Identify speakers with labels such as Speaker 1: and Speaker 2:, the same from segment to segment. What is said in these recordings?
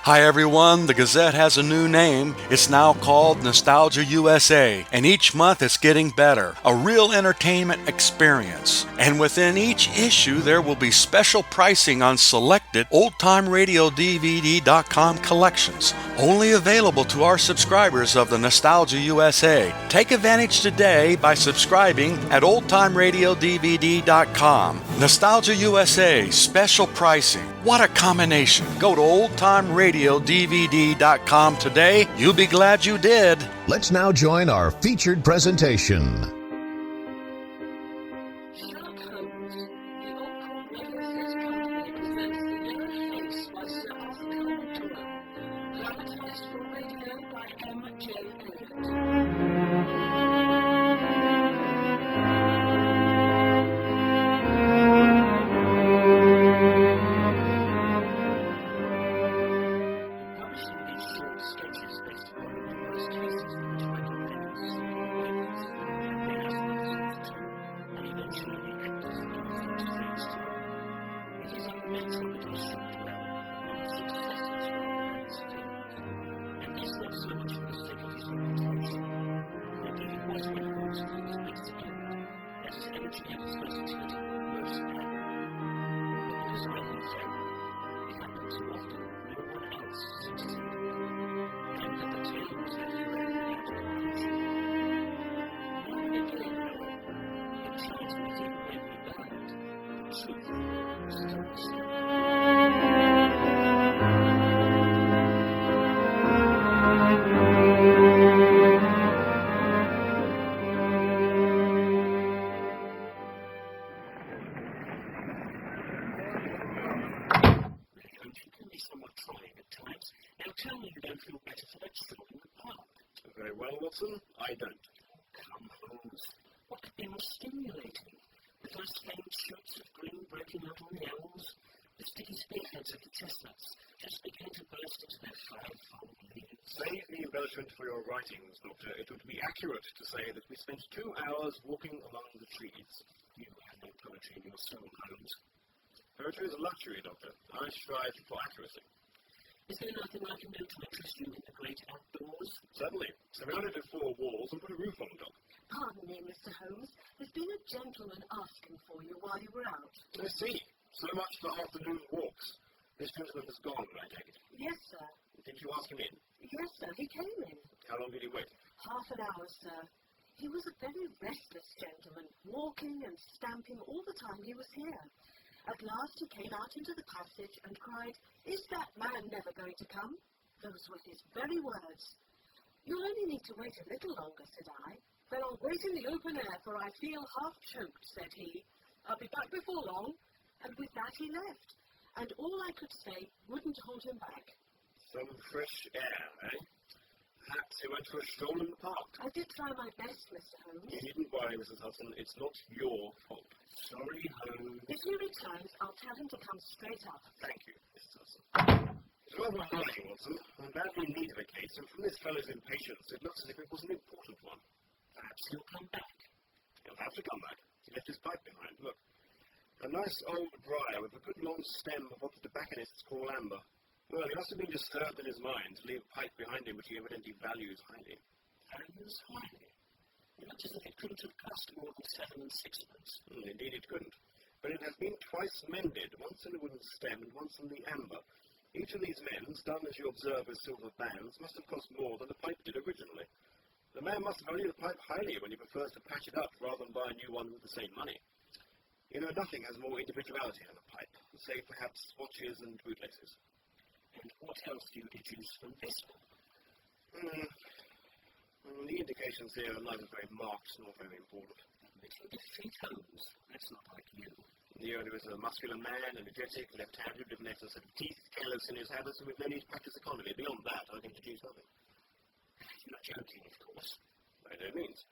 Speaker 1: Hi everyone, the Gazette has a new name. It's now called Nostalgia USA, and each month it's getting better. A real entertainment experience. And within each issue there will be special pricing on selected oldtimeradiodvd.com collections, only available to our subscribers of the Nostalgia USA. Take advantage today by subscribing at oldtimeradiodvd.com. Nostalgia USA, special pricing. What a combination. Go to oldtimeradiodvd.com today. You'll be glad you did.
Speaker 2: Let's now join our featured presentation.
Speaker 3: Sherlock Holmes, the occult references company presents The Yellow Face by Sir Arthur Conan Doyle, dramatized for radio by M.J. Eliot. Publishing these short sketches based upon numerous cases from 20 events, and eventually the actors and influenced things too. It is unnatural that he should dwell on the successes rather than his failures, and this not so much for the sake of his reputation, for indeed it was when Holmes was his best end, that his energy and his versatility were most admirable, but because when he failed, it happened too often no one else succeeded, and that the tales had rarely had conclusion. Now and again, however, it shines within every band, the truth still stands. Holmes, you can be somewhat trying at times. Now tell me you don't feel better for that stroll in the park.
Speaker 4: Very well, Watson. I don't.
Speaker 3: Come, Holmes. What could be more stimulating? With those faint shoots of green breaking out on the elms, the sticky spearheads of the chestnuts just beginning to burst into their five-fold leaves.
Speaker 4: Save the embellishment for your writings, Doctor. It would be accurate to say that we spent 2 hours walking among the trees.
Speaker 3: You have no poetry in your soul, Holmes.
Speaker 4: Poetry is a luxury, Doctor. I strive for accuracy.
Speaker 3: Is there nothing I can do to interest you in the great outdoors?
Speaker 4: Certainly. Surround it with 4 walls and put a roof on top.
Speaker 5: Pardon me, Mr. Holmes. There's been a gentleman asking for you while you were out.
Speaker 4: I see. So much for afternoon walks. This gentleman has gone, I take it.
Speaker 5: Yes, sir.
Speaker 4: Did you ask him in?
Speaker 5: Yes, sir. He came in.
Speaker 4: How long did he wait?
Speaker 5: Half an hour, sir. He was a very restless gentleman, walking and stamping all the time he was here. At last he came out into the passage and cried, "Is that man never going to come?" Those were his very words. "You'll only need to wait a little longer," said I. "Then I'll wait in the open air, for I feel half choked," said he. "I'll be back before long." And with that he left, and all I could say wouldn't hold him back.
Speaker 4: Some fresh air, eh? Perhaps he went for a stroll in the park.
Speaker 5: I did try my best, Mr. Holmes.
Speaker 4: You needn't worry, Mrs. Hudson. It's not your fault.
Speaker 3: Sorry, Holmes.
Speaker 5: If he returns, I'll tell him to come straight up.
Speaker 4: Thank you, Mrs. Hudson. It's rather annoying, Watson. I'm badly in need of a case, and from this fellow's impatience, it looks as if it was an important one.
Speaker 3: Perhaps he'll come back.
Speaker 4: He'll have to come back. He left his pipe behind. Look. A nice old briar with a good long stem of what the tobacconists call amber. Well, he must have been disturbed in his mind to leave a pipe behind him which he evidently values highly.
Speaker 3: Values highly? It looks as if it couldn't have cost more than 7 and 6pence.
Speaker 4: Indeed it couldn't. But it has been twice mended, once in the wooden stem and once in the amber. Each of these mends, done as you observe with silver bands, must have cost more than the pipe did originally. The man must value the pipe highly when he prefers to patch it up rather than buy a new one with the same money. You know, nothing has more individuality than a pipe, save perhaps watches and bootlaces.
Speaker 3: And what else do you deduce from this one?
Speaker 4: The indications here are neither very marked nor very important.
Speaker 3: Little defeat Holmes. That's not like you.
Speaker 4: The owner is a muscular man, energetic, left-handed, with an excess of teeth, careless in his habits, and with no need to practice economy. Beyond that, I can deduce nothing.
Speaker 3: You're not joking, of course.
Speaker 4: By no means.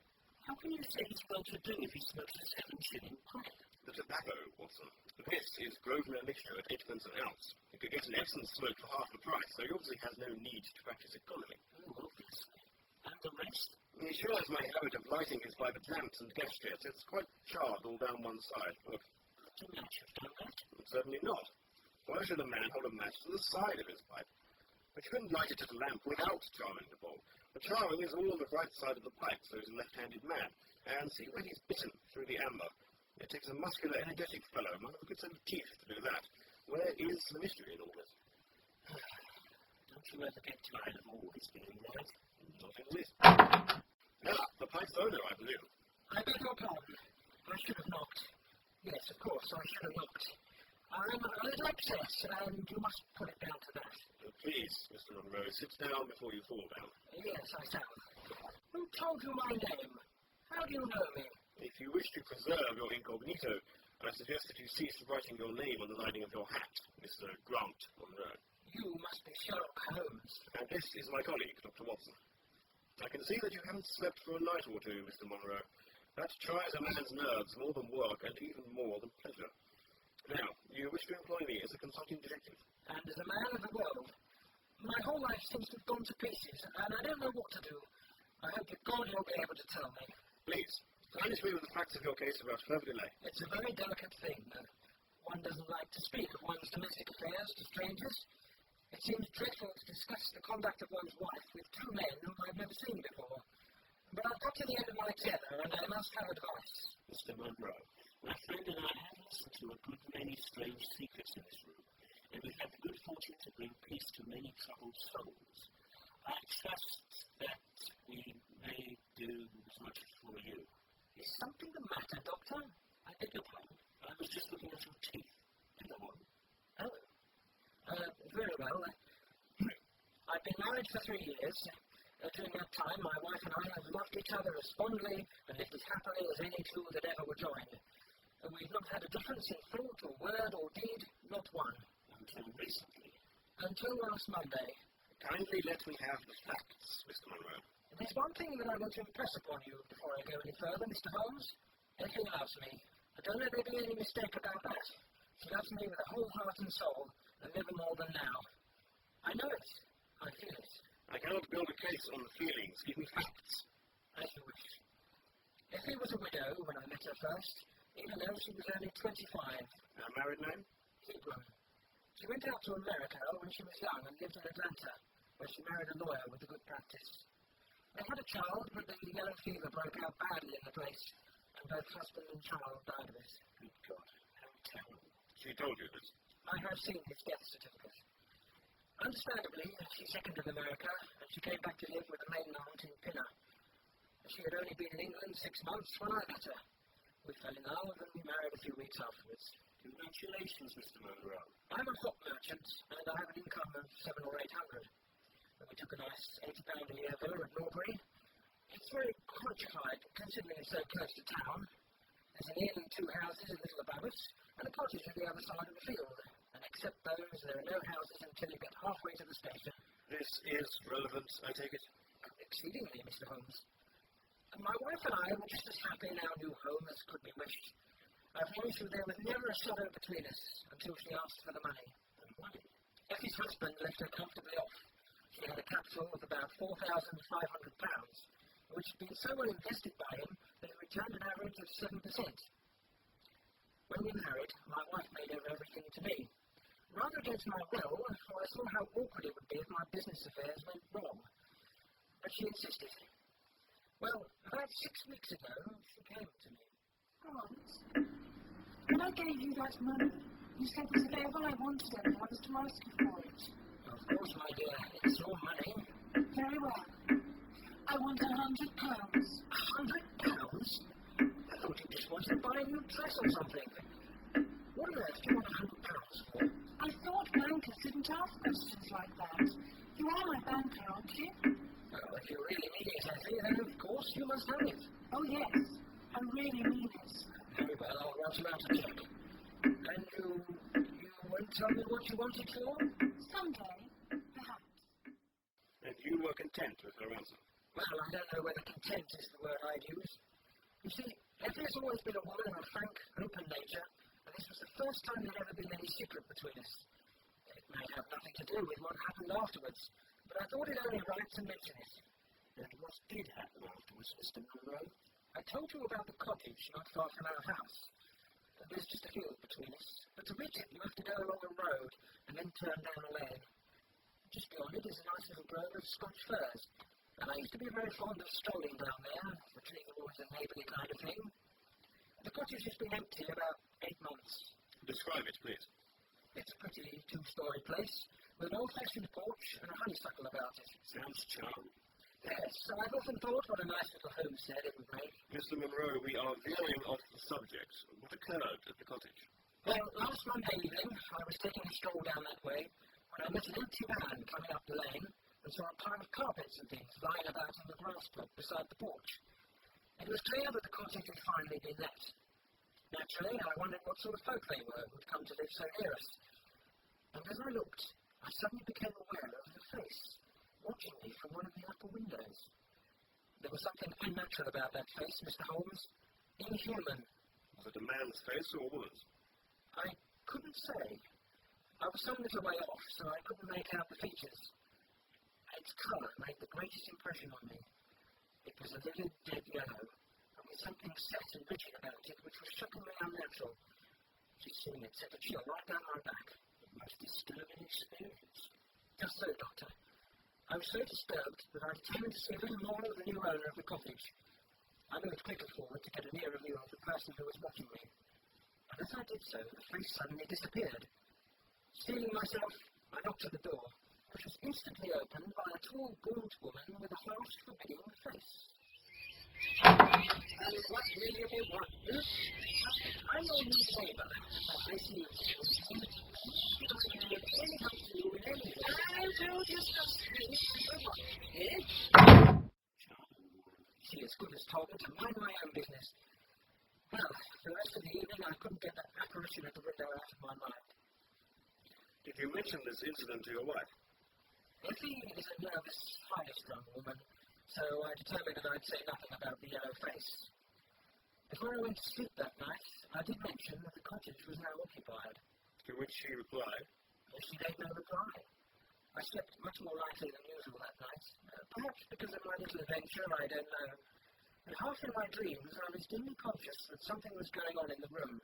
Speaker 3: How can you say he's well-to-do if he smokes a 7-shilling pipe?
Speaker 4: The tobacco, Watson. The piss is Grosvenor mixture at 8pence an ounce. You could get an excellent smoke for half the price, so he obviously has no need to practice economy.
Speaker 3: Oh, obviously. And the rest?
Speaker 4: He sure has my habit of lighting his by the lamps and gas jets. It's quite charred all down one side. Look.
Speaker 3: Not a match have done that.
Speaker 4: Certainly not. Why should a man hold a match to the side of his pipe? But you couldn't light it at a lamp without charming the ball. The charming is all on the right side of the pipe, so he's a left-handed man. And see where he's bitten through the amber. It takes a muscular, energetic fellow, man with a good set of teeth to do that. Where is the mystery in all this?
Speaker 3: Don't you ever get tired of always being right?
Speaker 4: Not in the least. The pipe's owner, I presume.
Speaker 6: I beg your pardon. I should have knocked. Yes, of course, I should have knocked. I'm a little upset, and you must put it down to that.
Speaker 4: Please, Mr. Monroe, sit down before you fall down.
Speaker 6: Yes, I shall. Who told you my name? How do you know me?
Speaker 4: If you wish to preserve your incognito, I suggest that you cease writing your name on the lining of your hat, Mr. Grant Monroe.
Speaker 6: You must be Sherlock Holmes.
Speaker 4: And this is my colleague, Dr. Watson. I can see that you haven't slept for a night or two, Mr. Monroe. That tries a man's nerves more than work and even more than pleasure. Now, you wish to employ me as a consulting detective.
Speaker 6: And as a man of the world, my whole life seems to have gone to pieces, and I don't know what to do. I hope that God will be able to tell me.
Speaker 4: Please, furnish me with the facts of your case without further delay.
Speaker 6: It's a very delicate thing. One doesn't like to speak of one's domestic affairs to strangers. It seems dreadful to discuss the conduct of one's wife with two men whom I've never seen before. But I've got to the end of my tether, and I must have advice.
Speaker 3: Mr. Monroe, my friend and I have listened to a good many strange secrets in this room, and we've had the good fortune to bring peace to many troubled souls. I trust that we may do as much for you.
Speaker 6: Is something the matter, Doctor?
Speaker 3: I beg your pardon. I was just looking at your teeth. Go on.
Speaker 6: Oh. Very well. I've been married for 3 years. During that time, my wife and I have loved each other as fondly and lived as happily as any two that ever were joined. We've not had a difference in thought or word or deed, not one.
Speaker 3: Until recently.
Speaker 6: Until last Monday.
Speaker 4: Kindly let me have the facts, Mr. Monroe.
Speaker 6: There's one thing that I want to impress upon you before I go any further, Mr. Holmes. Effie loves me. I don't let there be any mistake about that. She loves me with her whole heart and soul, and never more than now. I know it. I feel it.
Speaker 4: I cannot build a case on feelings. Give me facts.
Speaker 6: As you wish. Effie was a widow when I met her first, even though she was only 25.
Speaker 4: Her married name?
Speaker 6: Hebron. She went out to America when she was young and lived in Atlanta, where she married a lawyer with a good practice. They had a child, but the yellow fever broke out badly in the place, and both husband and child died of it.
Speaker 3: Good God, how terrible.
Speaker 4: She told you this.
Speaker 6: I have seen his death certificate. Understandably, she seconded America, and she came back to live with a maiden aunt in Pinner. She had only been in England 6 months when I met her. We fell in love, and we married a few weeks afterwards.
Speaker 3: Congratulations, Mr. Monroe.
Speaker 6: I'm a hop merchant, and I have an income of 700 or 800. We took a nice £80 a year villa at Norbury. It's very countrified, considering it's so close to town. There's an inn and 2 houses a little above us, and a cottage at the other side of the field. And except those, there are no houses until you get halfway to the station.
Speaker 4: This is relevant, I take it?
Speaker 6: Exceedingly, Mr. Holmes. My wife and I were just as happy in our new home as could be wished. I promise you there was never a shadow between us until she asked for the money.
Speaker 3: And money?
Speaker 6: Effie's husband left her comfortably off. She had a capital of about £4,500, which had been so well invested by him that it returned an average of 7%. When we married, my wife made over everything to me. Rather against my will, for I saw how awkward it would be if my business affairs went wrong. But she insisted. Well, about 6 weeks ago, she came to me.
Speaker 5: Hans, when I gave you that money, you said that if ever I wanted it, I was to ask you for it.
Speaker 6: Of course, my dear, it's your money.
Speaker 5: Very well. I want £100.
Speaker 6: £100? I thought you just wanted to buy a new dress or something. What on earth do you want £100 for?
Speaker 5: I thought bankers didn't ask questions like that. You are my banker, aren't you?
Speaker 6: Well, if you really need it, Effie, then of course you must have it.
Speaker 5: Oh, yes. I really mean it.
Speaker 6: Very well, I'll write you out a check. And you won't tell me what you want it for?
Speaker 5: Someday, perhaps.
Speaker 4: And you were content with her answer?
Speaker 6: Well, I don't know whether content is the word I'd use. You see, Effie has always been a woman of a frank, open nature, and this was the first time there'd ever been any secret between us. It may have nothing to do with what happened afterwards, but I thought it only right to mention it.
Speaker 3: And what did happen afterwards, Mr. Monroe?
Speaker 6: I told you about the cottage not far from our house. There's just a field between us, but to reach it you have to go along a road and then turn down a lane. just beyond it is a nice little grove of Scotch firs, and I used to be very fond of strolling down there, retrieving all the neighbourly kind of thing. The cottage has been empty about 8 months.
Speaker 4: Describe it, please.
Speaker 6: It's a pretty two-storey place, with an old-fashioned porch and a honeysuckle about it.
Speaker 4: Sounds charming.
Speaker 6: Yes, so I've often thought what a nice little homestead it would make.
Speaker 4: Mr. Monroe, we are veering off the subject. What occurred at the cottage?
Speaker 6: Well, last Monday evening, I was taking a stroll down that way when I met an empty van coming up the lane and saw a pile of carpets and things lying about on the grass plot beside the porch. It was clear that the cottage had finally been let. Naturally, I wondered what sort of folk they were who had come to live so near us. And as I looked, I suddenly became aware of a face watching me from one of the upper windows. There was something unnatural about that face, Mr. Holmes. Inhuman.
Speaker 4: Was it a man's face or a woman's?
Speaker 6: I couldn't say. I was some little way off, so I couldn't make out the features. Its colour made the greatest impression on me. It was a vivid dead yellow, and with something set and rigid about it which was shockingly unnatural. Just seeing it sent a chill right down my back. A most disturbing experience. Just so, Doctor. I was so disturbed that I determined to see a little more of the new owner of the cottage. I moved quickly forward to get a nearer view of the person who was watching me. And as I did so, the face suddenly disappeared. Steeling myself, I knocked at the door, which was instantly opened by a tall, gaunt woman with a harsh, forbidding face. And what will you want? I'm your new neighbour. I see you. Any help to you in any way? I will discuss this with She as good as told me to mind my own business. Well, for the rest of the evening I couldn't get that apparition at the window out of my mind.
Speaker 4: Did you mention this incident to your wife?
Speaker 6: Effie is a nervous, highly-strung woman, so I determined that I'd say nothing about the yellow face. Before I went to sleep that night, I did mention that the cottage was now occupied.
Speaker 4: To which she replied?
Speaker 6: She made no reply. I slept much more lightly than usual that night, perhaps because of my little adventure, I don't know. And half in my dreams, I was dimly conscious that something was going on in the room,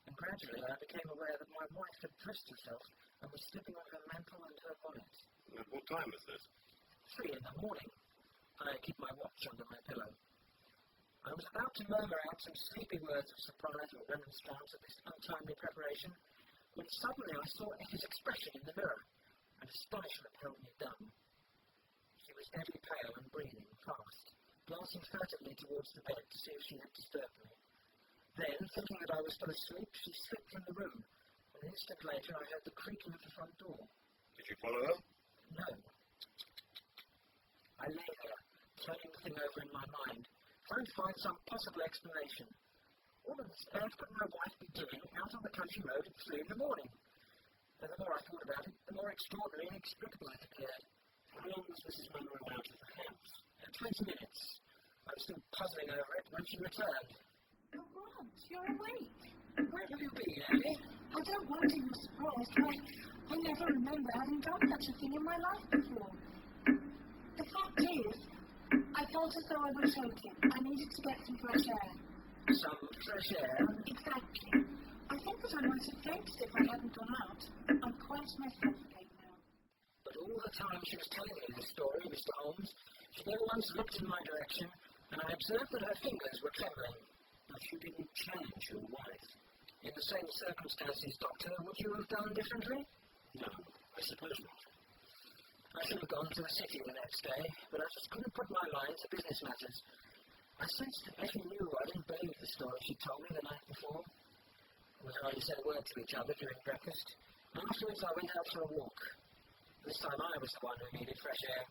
Speaker 6: and gradually I became aware that my wife had dressed herself and was slipping on her mantle and her bonnet.
Speaker 4: At what time was this?
Speaker 6: 3 in the morning. I keep my watch under my pillow. I was about to murmur out some sleepy words of surprise or remonstrance at this untimely preparation, when suddenly I saw Effie's expression in the mirror, and astonishment held me dumb. She was deadly pale and breathing fast, glancing furtively towards the bed to see if she had disturbed me. Then, thinking that I was still asleep, she slipped from the room, and an instant later I heard the creaking of the front door.
Speaker 4: Did you follow her?
Speaker 6: No. I lay there, turning the thing over in my mind, trying to find some possible explanation. What on earth could my wife be doing out on the country road at 3 in the morning? And the more I thought about it, the more extraordinary and inexplicable it appeared.
Speaker 4: How long was Mrs. Monroe out of the house?
Speaker 6: 20 minutes. I was still puzzling over it when she returned.
Speaker 5: Oh, Grant, you're awake.
Speaker 6: Where have you been, Annie?
Speaker 5: I don't wonder you're surprised. I never remember having done such a thing in my life before. The fact is, I felt as though I was choking. I needed to get some fresh air.
Speaker 6: Some fresh air?
Speaker 5: Exactly. I think that I might have fainted if I hadn't gone out. I'm quite myself again now.
Speaker 6: But all the time she was telling me this story, Mr. Holmes, she never once looked in my direction, and I observed that her fingers were trembling.
Speaker 4: But you didn't change your wife.
Speaker 6: In the same circumstances, Doctor, would you have done differently?
Speaker 4: No, I suppose not.
Speaker 6: I should have gone to the city the next day, but I just couldn't put my mind to business matters. I sensed that Effie knew I didn't believe the story she told me the night before. We hardly said a word to each other during breakfast, and afterwards I went out for a walk. This time I was the one who needed fresh air.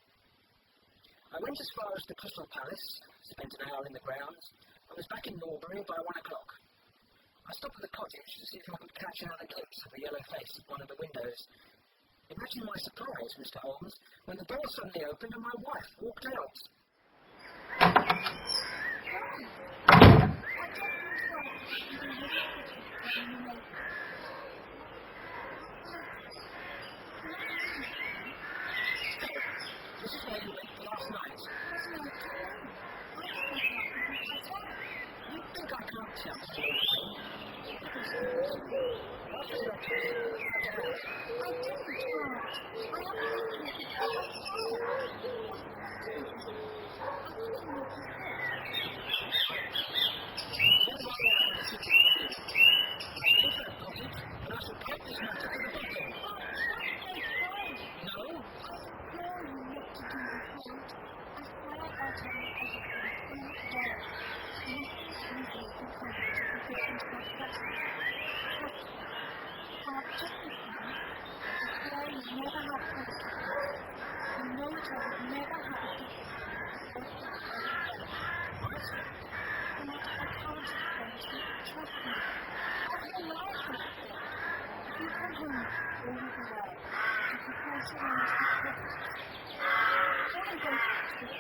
Speaker 6: I went as far as the Crystal Palace, spent an hour in the grounds, and was back in Norbury by 1 o'clock. I stopped at the cottage to see if I could catch another glimpse of the yellow face at one of the windows. Imagine my surprise, Mr. Holmes, when the door suddenly opened and my wife walked out. This is where you went last night. You think I can't tell you? What is your
Speaker 5: I didn't, Grant. I only and as quiet by time as it was all day, Mrs. Weasley continued to repeat into my presence. Just this time, declare you never had photograph. You know that I would never have a difference. And I can't explain to you. Trust me. I've been laughing at it. If you come home, all will be well. If you pass around to the cottage, shall I go to it?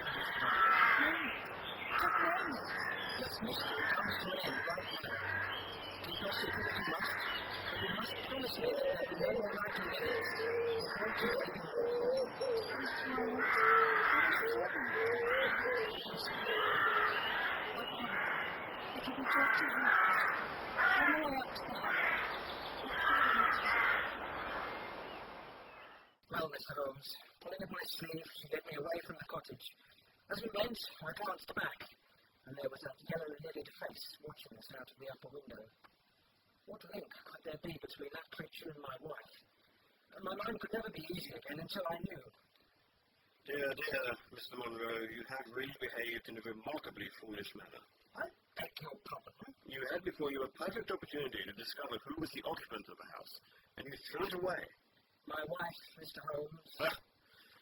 Speaker 5: Just name it.
Speaker 6: Yes, mister, it comes to an end right now. Keep your secret if you must, but you must promise me that there will be no more likely than this. It won't do anything more.
Speaker 5: It'll be just as well. On the way up to the house.
Speaker 6: Well, Mr. Holmes, pulling at my sleeve, she led me away from the cottage. As we went, I glanced back, and there was that yellow-lidded face watching us out of the upper window. What link could there be between that creature and my wife? And my mind could never be easy again until I knew.
Speaker 4: Dear, Mr. Monroe, you have really behaved in a remarkably foolish manner.
Speaker 6: I beg your pardon.
Speaker 4: You had before you a perfect opportunity to discover who was the occupant of the house, and you threw it away.
Speaker 6: My wife, Mr. Holmes.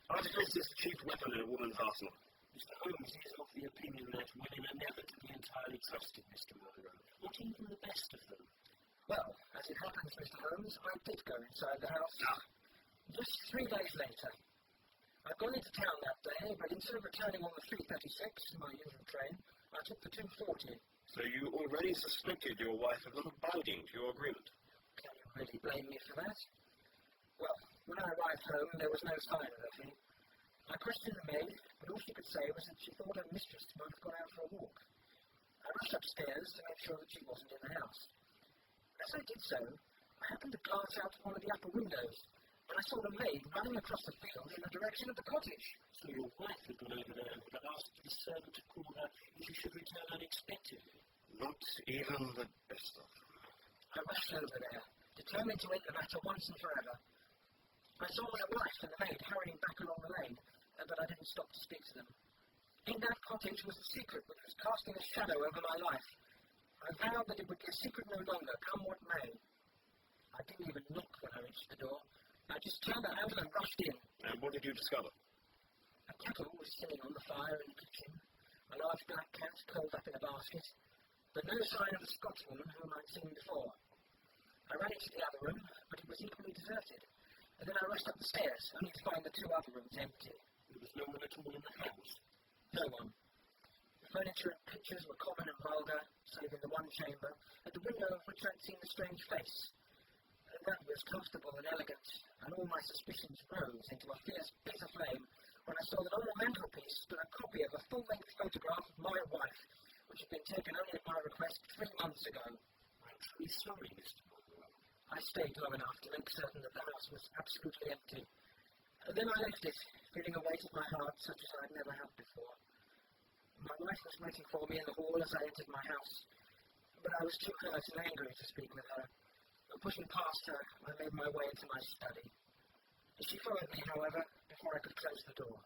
Speaker 4: Artifice is the chief weapon in a woman's arsenal.
Speaker 3: Mr. Holmes is of the opinion that women are never to be entirely trusted, Mr. Monroe, not even the best of them.
Speaker 6: Well, as it happens, Mr. Holmes, I did go inside the house. Just 3 days later. I'd gone into town that day, but instead of returning on the 3:36, my usual train, I took the 2:40.
Speaker 4: So you already suspected your wife of not abiding to your agreement.
Speaker 6: Can you really blame me for that? Well, when I arrived home, there was no sign of her thing. I questioned the maid, but all she could say was that she thought her mistress might have gone out for a walk. I rushed upstairs to make sure that she wasn't in the house. As I did so, I happened to glance out of one of the upper windows, and I saw the maid running across the field in the direction of the cottage.
Speaker 3: So your wife had gone over there and had asked the servant to call her if she should return unexpectedly.
Speaker 4: Not even the best of them.
Speaker 6: I rushed over there, determined to end the matter once and forever. I saw my wife and the maid hurrying back along the lane, but I didn't stop to speak to them. In that cottage was the secret which was casting a shadow over my life. I vowed that it would be a secret no longer, come what may. I didn't even knock when I reached the door. I just turned the handle and rushed in.
Speaker 4: And what did you discover?
Speaker 6: A kettle was sitting on the fire in the kitchen, a large black cat curled up in a basket, but no sign of the Scotswoman whom I'd seen before. I ran into the other room, but it was equally deserted, and then I rushed up the stairs, only to find the 2 other rooms empty.
Speaker 3: There was no one at all in the house.
Speaker 6: No one. The furniture and pictures were common and vulgar, save in the one chamber, at the window of which I'd seen the strange face. And that was comfortable and elegant, and all my suspicions rose into a fierce bit of flame when I saw that on the mantelpiece stood a copy of a full-length photograph of my wife, which had been taken only at my request 3 months ago.
Speaker 3: I'm truly sorry, Mr. Monroe.
Speaker 6: I stayed long enough to make certain that the house was absolutely empty. And then I left it, feeling a weight at my heart such as I'd never had before. My wife was waiting for me in the hall as I entered my house, but I was too hurt and angry to speak with her. And pushing past her, I made my way into my study. She followed me, however, before I could close the door.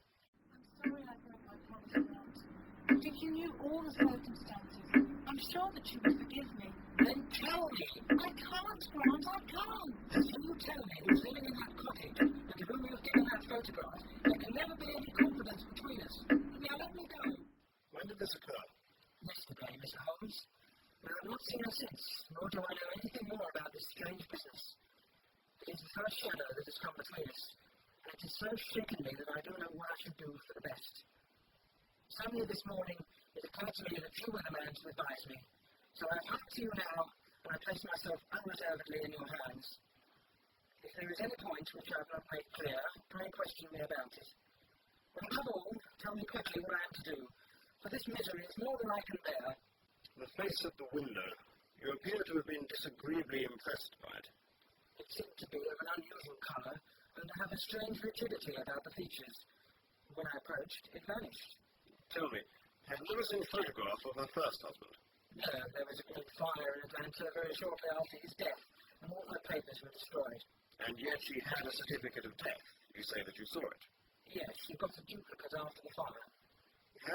Speaker 5: I'm sorry I broke my promise, Holmes. But if you knew all the circumstances, I'm sure that you would forgive me.
Speaker 6: Then tell me!
Speaker 5: I can't, Grant, I can't!
Speaker 6: So you tell me who's living in that cottage, and to whom you've given that photograph, there can never be any confidence between us. Now let me go.
Speaker 4: When did this occur?
Speaker 6: Yesterday, Mr. Holmes. But I've not seen her since, nor do I know anything more about this strange business. It is the first shadow that has come between us, and it has so shaken me that I don't know what I should do for the best. Suddenly this morning, it occurred to me that you were the man to advise me. So I come to you now, and I place myself unreservedly in your hands. If there is any point which I have not made clear, pray question me about it. But above all, tell me quickly what I am to do, for this misery is more than I can bear.
Speaker 4: The face at the window. You appear to have been disagreeably impressed by it.
Speaker 6: It seemed to be of an unusual colour, and to have a strange rigidity about the features. When I approached, it vanished.
Speaker 4: Tell me, have you ever seen a photograph of her first husband?
Speaker 6: No, there was a great fire in Atlanta very shortly after his death, and all her papers were destroyed.
Speaker 4: And yet she had a certificate of death. You say that you saw it.
Speaker 6: Yes, she got a duplicate after the fire.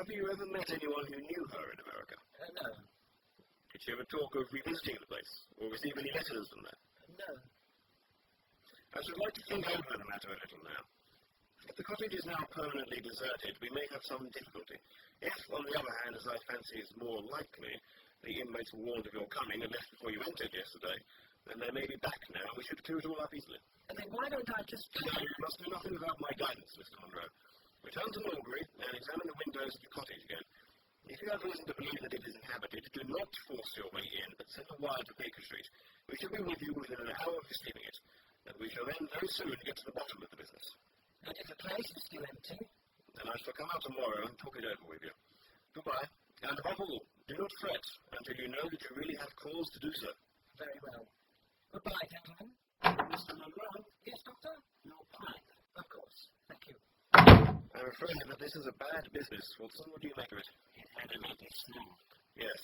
Speaker 4: Have you ever met anyone who knew her in America?
Speaker 6: No.
Speaker 4: Did she ever talk of revisiting the place, or receive any letters from there?
Speaker 6: No.
Speaker 4: I should like to think over the matter a little now. If the cottage is now permanently deserted, we may have some difficulty. If, on the other hand, as I fancy is more likely, the inmates were warned of your coming and left before you entered yesterday, then they may be back now, and we should clear it all up easily.
Speaker 6: And then why don't I just...
Speaker 4: No, you must do nothing without my guidance, Mr. Monroe. Return to Mulberry and examine the windows of the cottage again. If you have reason to believe that it is inhabited, do not force your way in, but send a wire to Baker Street. We shall be with you within an hour of receiving it, and we shall then very soon get to the bottom of the business.
Speaker 6: And if the place is still empty?
Speaker 4: Then I shall come out tomorrow and talk it over with you. Goodbye, and above all, do not fret until you know that you really have cause to do so.
Speaker 6: Very well. Goodbye, gentlemen.
Speaker 4: Mr. Monroe?
Speaker 6: Yes, Doctor? Your pipe. Of course. Thank you.
Speaker 4: I'm afraid that this is a bad business, Watson. What do you make of it?
Speaker 6: It had a lucky snap.
Speaker 4: Yes,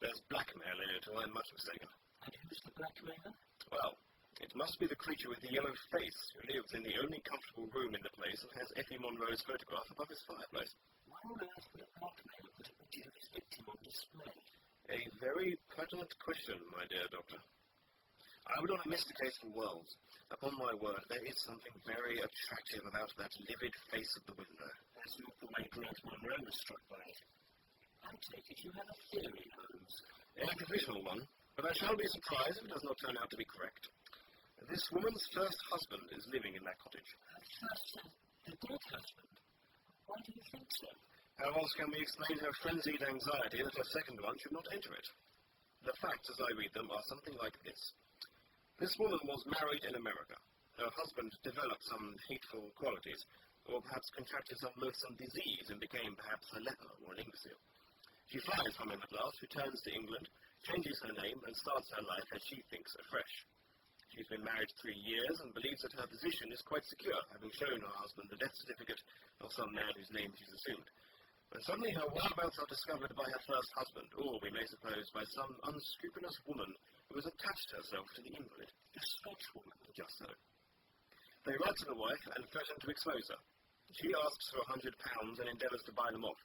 Speaker 4: there's blackmail in it, or I'm much mistaken.
Speaker 6: And who's the blackmailer?
Speaker 4: Well, it must be the creature with the yellow face who lives in the only comfortable room in the place and has Effie Monroe's photograph above his fireplace.
Speaker 6: Why on earth would a blackmailer put a picture of his victim on display?
Speaker 4: A very pertinent question, my dear doctor. I would not miss the case for worlds. Upon my word, there is something very attractive about that livid face of the window.
Speaker 6: That's not the way Grant Monroe was struck by it. I take it you have a theory, Holmes.
Speaker 4: A provisional one, but I shall be surprised if it does not turn out to be correct. This woman's first husband is living in that cottage.
Speaker 6: Her first, the dead husband? Why do you think so?
Speaker 4: How else can we explain her frenzied anxiety that her second one should not enter it? The facts, as I read them, are something like this. This woman was married in America. Her husband developed some hateful qualities, or perhaps contracted some loathsome disease and became perhaps a leper or an imbecile. She flies from him at last, returns to England, changes her name, and starts her life as she thinks afresh. She's been married 3 years and believes that her position is quite secure, having shown her husband the death certificate of some man whose name she's assumed. When suddenly her whereabouts are discovered by her first husband, or we may suppose by some unscrupulous woman who has attached herself to the invalid.
Speaker 6: A Scotch woman.
Speaker 4: Just so. They write to the wife and threaten to expose her. She asks for £100 and endeavours to buy them off.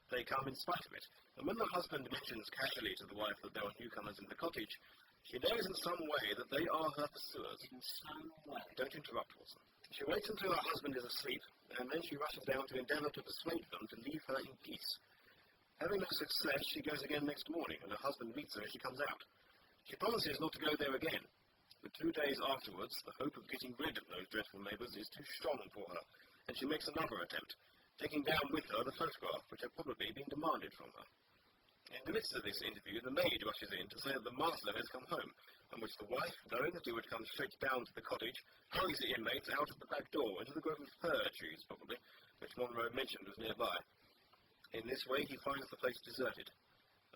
Speaker 4: They come in spite of it, and when the husband mentions casually to the wife that there are newcomers in the cottage, she knows in some way that they are her pursuers.
Speaker 6: In some way?
Speaker 4: Don't interrupt, Watson. She waits until her husband is asleep, and then she rushes down to endeavour to persuade them to leave her in peace. Having no success, she goes again next morning, and her husband meets her as she comes out. She promises not to go there again, but 2 days afterwards, the hope of getting rid of those dreadful neighbours is too strong for her, and she makes another attempt, taking down with her the photograph which had probably been demanded from her. In the midst of this interview, the maid rushes in to say that the master has come home, on which the wife, knowing that he would come straight down to the cottage, hurries the inmates out of the back door into the grove of fir trees, probably, which Monroe mentioned was nearby. In this way, he finds the place deserted.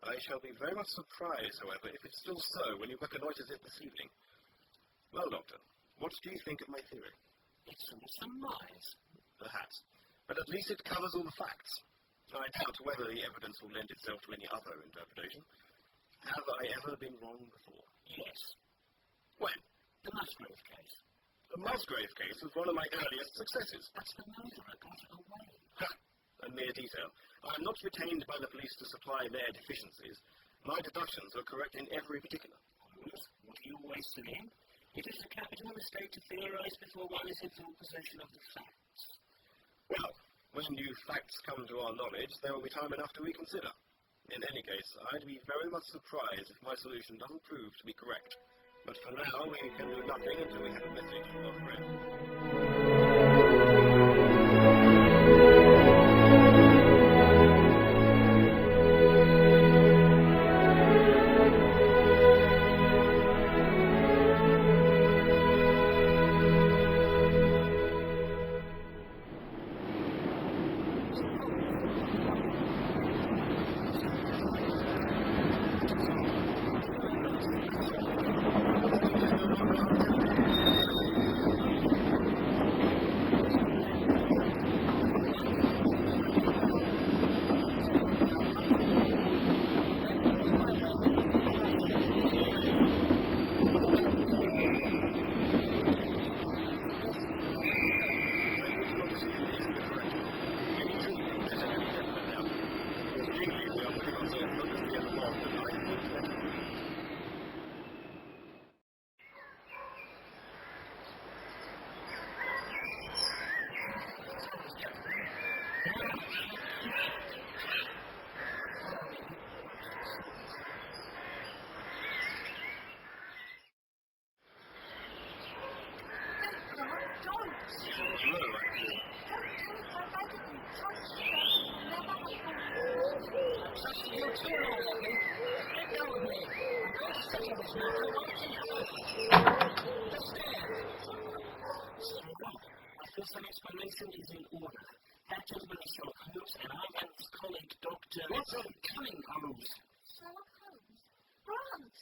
Speaker 4: I shall be very much surprised, however, if it's still so when he reconnoitres it this evening. Well, Doctor, what do you think of my theory?
Speaker 6: It's all surmise.
Speaker 4: Perhaps. But at least it covers all the facts. I doubt whether the evidence will lend itself to any other interpretation. Have I ever been wrong before?
Speaker 6: Yes.
Speaker 4: When?
Speaker 6: The Musgrave case.
Speaker 4: The Musgrave case was one of my earliest successes.
Speaker 6: That's the murderer got away.
Speaker 4: Ha! A mere detail. I am not retained by the police to supply their deficiencies. My deductions are correct in every particular.
Speaker 6: What are you always saying? It is a capital mistake to theorize before one is in full possession of the facts.
Speaker 4: Well, when new facts come to our knowledge, there will be time enough to reconsider. In any case, I'd be very much surprised if my solution doesn't prove to be correct. But for now, we can do nothing until we have a message from our friend. Monroe, I presume.
Speaker 6: Trust you too, Lily. Let go of me. I'm going to settle this matter once and for all. Just there. Sherlock, I feel some explanation is in order. That gentleman is Sherlock Holmes, and I am his colleague, Dr. Cunning Holmes.
Speaker 5: Sherlock Holmes? Grant!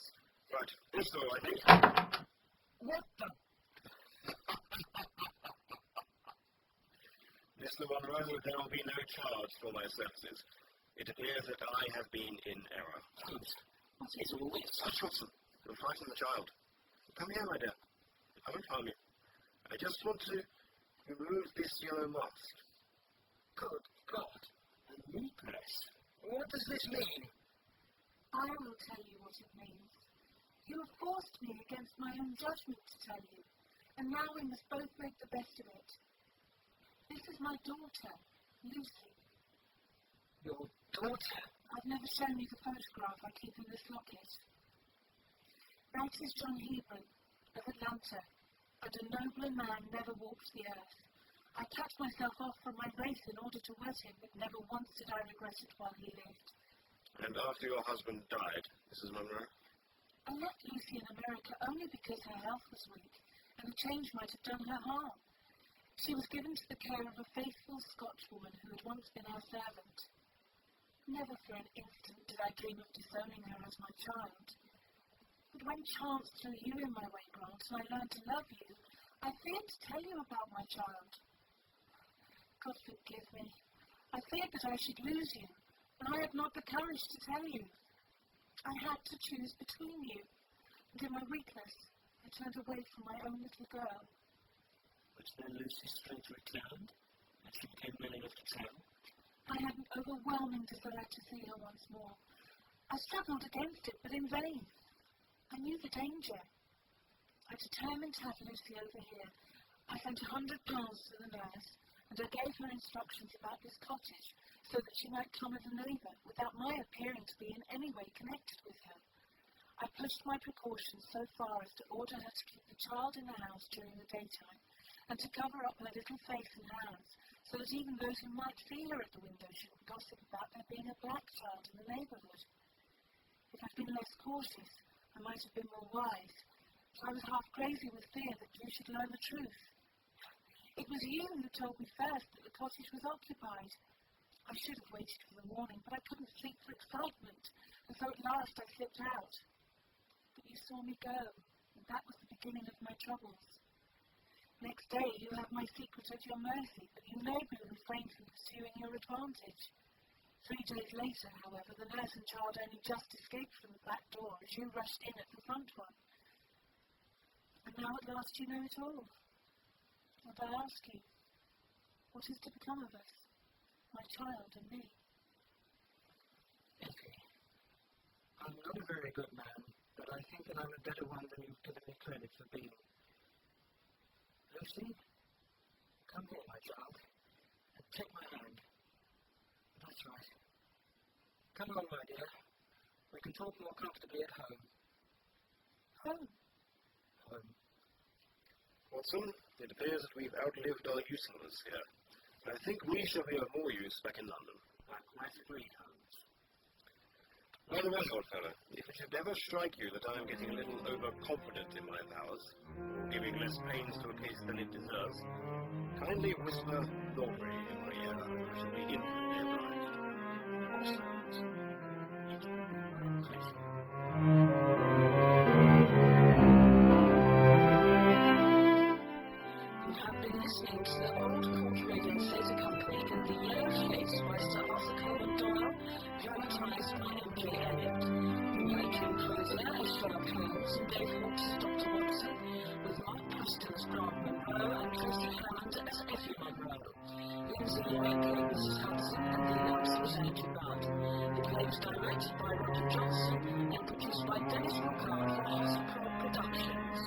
Speaker 4: Right, this door, I think.
Speaker 6: What the?
Speaker 4: Mr. Monroe, there will be no charge for my services. It appears that I have been in error.
Speaker 6: Holmes, what is all this?
Speaker 4: Hush, Watson. You'll frighten the child. Come here, my dear. I won't harm you. I just want to remove this yellow mask.
Speaker 6: Good God. A necklace? What does this mean?
Speaker 5: I will tell you what it means. You have forced me against my own judgment to tell you, and now we must both make the best of it. This is my daughter, Lucy.
Speaker 6: Your daughter?
Speaker 5: I've never shown you the photograph I keep in this locket. That is John Hebron, of Atlanta, but a nobler man never walked the earth. I cut myself off from my race in order to wed him, but never once did I regret it while he lived.
Speaker 4: And after your husband died, Mrs. Monroe?
Speaker 5: I left Lucy in America only because her health was weak, and the change might have done her harm. She was given to the care of a faithful Scotchwoman who had once been our servant. Never for an instant did I dream of disowning her as my child. But when chance threw you in my way, Grant, and I learned to love you, I feared to tell you about my child. God forgive me. I feared that I should lose you, and I had not the courage to tell you. I had to choose between you, and in my weakness, I turned away from my own little girl.
Speaker 6: But then Lucy's strength returned, and she became willing enough to travel.
Speaker 5: I had an overwhelming desire to see her once more. I struggled against it, but in vain. I knew the danger. I determined to have Lucy over here. I sent £100 to the nurse, and I gave her instructions about this cottage, so that she might come as a neighbour, without my appearing to be in any way connected with her. I pushed my precautions so far as to order her to keep the child in the house during the daytime, and to cover up her little face and hands, so that even those who might see her at the window shouldn't gossip about there being a black child in the neighbourhood. If I'd been less cautious, I might have been more wise, but I was half crazy with fear that you should learn the truth. It was you who told me first that the cottage was occupied. I should have waited for the morning, but I couldn't sleep for excitement, and so at last I slipped out. But you saw me go, and that was the beginning of my troubles. Next day you have my secret at your mercy, but you nobly refrained from pursuing your advantage. 3 days later, however, the nurse and child only just escaped from the back door as you rushed in at the front one. And now at last you know it all. And I ask you, what is to become of us? My child and me.
Speaker 6: Effie, I'm not a very good man, but I think that I'm a better one than you've given me credit for being. Lucy, come here, my child, and take my hand. That's right. Come on, my dear. We can talk more comfortably at home.
Speaker 5: Home?
Speaker 6: Home.
Speaker 4: Watson, it appears that we've outlived our usefulness here. I think we shall be of more use back in London.
Speaker 6: I quite agree, Holmes.
Speaker 4: By the way, old fellow, if it should ever strike you that I am getting a little overconfident in my powers, or giving less pains to a case than it deserves, kindly whisper Norbury in my ear. I shall be infinitely obliged.
Speaker 6: Also, Holmes, it will be my pleasure. You have been listening to the Old Court Radio Theatre Company in The Yellow Face by Sir Arthur Conan Doyle, dramatised by M.J. Elliott. The American composer is Sherlock Holmes and Dave Hawkes as Dr. Watson, with Mark Preston as Grant Monroe and Tracy Hammond as Effie Monroe. Lindsay Lloyd played Mrs. Hudson and the announcer was Andrew Budd. The play was directed by Roger Johnson and produced by Dennis Rockard for House Productions.